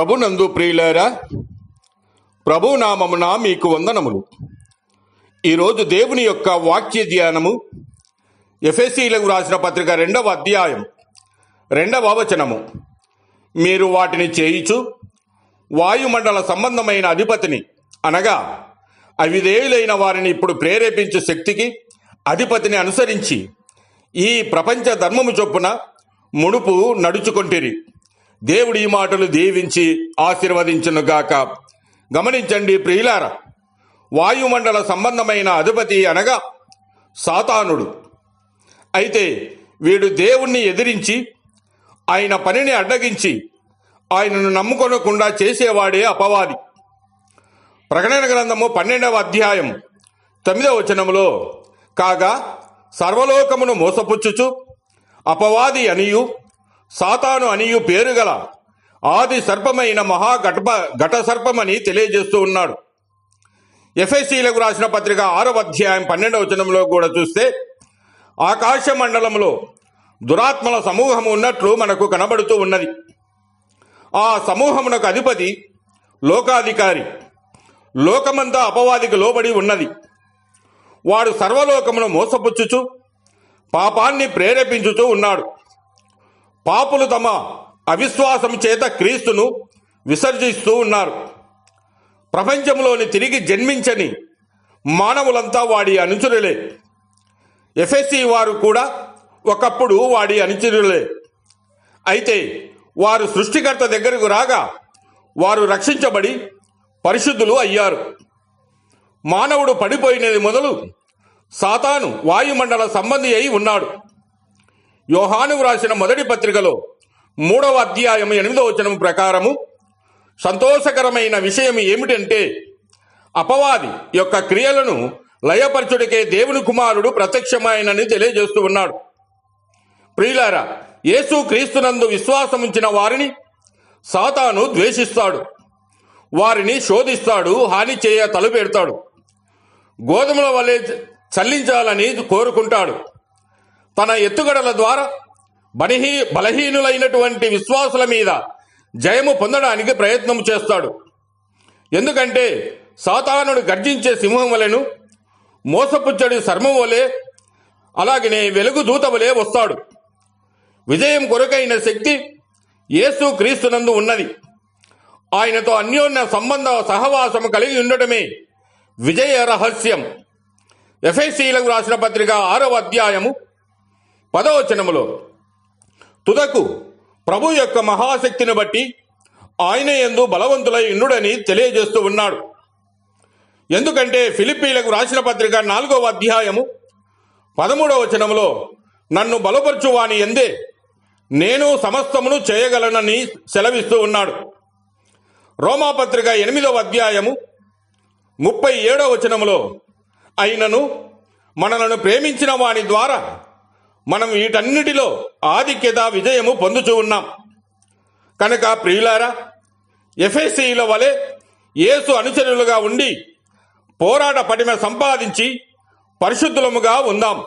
ప్రభునందు ప్రియులారా, ప్రభునామమున మీకు వందనములు. ఈరోజు దేవుని యొక్క వాక్య ధ్యానము ఎఫెసీయులకు రాసిన పత్రిక 2వ అధ్యాయం 2వ వచనము. మీరు వాటిని చేయిచు వాయుమండల సంబంధమైన అధిపతిని అనగా అవిధేయులైన వారిని ఇప్పుడు ప్రేరేపించు శక్తికి అధిపతిని అనుసరించి ఈ ప్రపంచ ధర్మము చొప్పున ముడుపు నడుచుకొంటిరి. దేవుడి ఈ మాటలు దీవించి ఆశీర్వదించునుగాక. గమనించండి ప్రియులారా, వాయుమండల సంబంధమైన అధిపతి అనగా సాతానుడు. అయితే వీడు దేవుణ్ణి ఎదిరించి ఆయన పనిని అడ్డగించి ఆయనను నమ్ముకొనకుండా చేసేవాడే అపవాది. ప్రకటన గ్రంథము 12వ అధ్యాయం 9వ వచనములో, కాగా సర్వలోకమును మోసపుచ్చుచు అపవాది అనియు సాతాను అనియు పేరుగల ఆది సర్పమైన ఘట సర్పమని తెలియజేస్తూ ఉన్నాడు. ఎఫెసీయులకు రాసిన పత్రిక 6వ అధ్యాయం 12వ వచనంలో కూడా చూస్తే ఆకాశ మండలంలో దురాత్మల సమూహము ఉన్నట్లు మనకు కనబడుతూ ఉన్నది. ఆ సమూహమునకు అధిపతి లోకాధికారి. లోకమంతా అపవాదికి లోబడి ఉన్నది. వాడు సర్వలోకమును మోసపుచ్చుచు పాపాన్ని ప్రేరేపించుతూ ఉన్నాడు. పాపులు తమ అవిశ్వాసం చేత క్రీస్తును విసర్జిస్తూ ఉన్నారు. ప్రపంచంలోని తిరిగి జన్మించని మానవులంతా వాడి అనుచరులే. ఎఫెసీ వారు కూడా ఒకప్పుడు వాడి అనుచరులే. అయితే వారు సృష్టికర్త దగ్గరకు రాగా వారు రక్షించబడి పరిశుద్ధులు అయ్యారు. మానవుడు పడిపోయినది మొదలు సాతాను వాయుమండల సంబంధి అయి ఉన్నాడు. యోహాను రాసిన మొదటి పత్రికలో 3వ అధ్యాయం 8వ వచనం ప్రకారము సంతోషకరమైన విషయం ఏమిటంటే అపవాది యొక్క క్రియలను లయపరచుడికే దేవుని కుమారుడు ప్రత్యక్షమైనని తెలియజేస్తూ ఉన్నాడు. ప్రియులారా, యేసు క్రీస్తునందు విశ్వాసముంచిన వారిని సాతాను ద్వేషిస్తాడు. వారిని శోధిస్తాడు, హాని చేయ తలుపెడతాడు. గోధుమల వలె చల్లించాలని కోరుకుంటాడు. తన ఎత్తుగడల ద్వారా బలహీనులైనటువంటి విశ్వాసుల మీద జయము పొందడానికి ప్రయత్నం చేస్తాడు. ఎందుకంటే సాతానుడు గర్జించే సింహం వలెను, మోసపుచ్చడి సర్మం వలె, అలాగనే వెలుగు దూత వలె వస్తాడు. విజయం కొరకైన శక్తి యేసు క్రీస్తునందు ఉన్నది. ఆయనతో అన్యోన్య సంబంధ సహవాసము కలిగి ఉండటమే విజయ రహస్యం. ఎఫెసీయులకు రాసిన పత్రిక 6వ అధ్యాయము 10వ వచనములో, తుదకు ప్రభు యొక్క మహాశక్తిని బట్టి ఆయన యందు బలవంతులై ఉండుడని తెలియజేస్తూ ఉన్నాడు. ఎందుకంటే ఫిలిప్పీలకు రాసిన పత్రిక 4వ అధ్యాయము 13వ వచనములో, నన్ను బలపరచు వాని యందే నేను సమస్తమును చేయగలనని సెలవిస్తూ ఉన్నాడు. రోమాపత్రిక 8వ అధ్యాయము 37వ వచనములో, అయినను మనలను ప్రేమించిన వాని ద్వారా మనం వీటన్నిటిలో ఆధిక్యత విజయము పొందుచూ ఉన్నాం. కనుక ప్రియులారా, ఎఫెసీయుల వలె యేసు అనుచరులుగా ఉండి పోరాట పటిమ సంపాదించి పరిశుద్ధులముగా ఉందాం.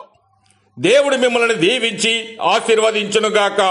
దేవుడు మిమ్మల్ని దీవించి ఆశీర్వదించునుగాక.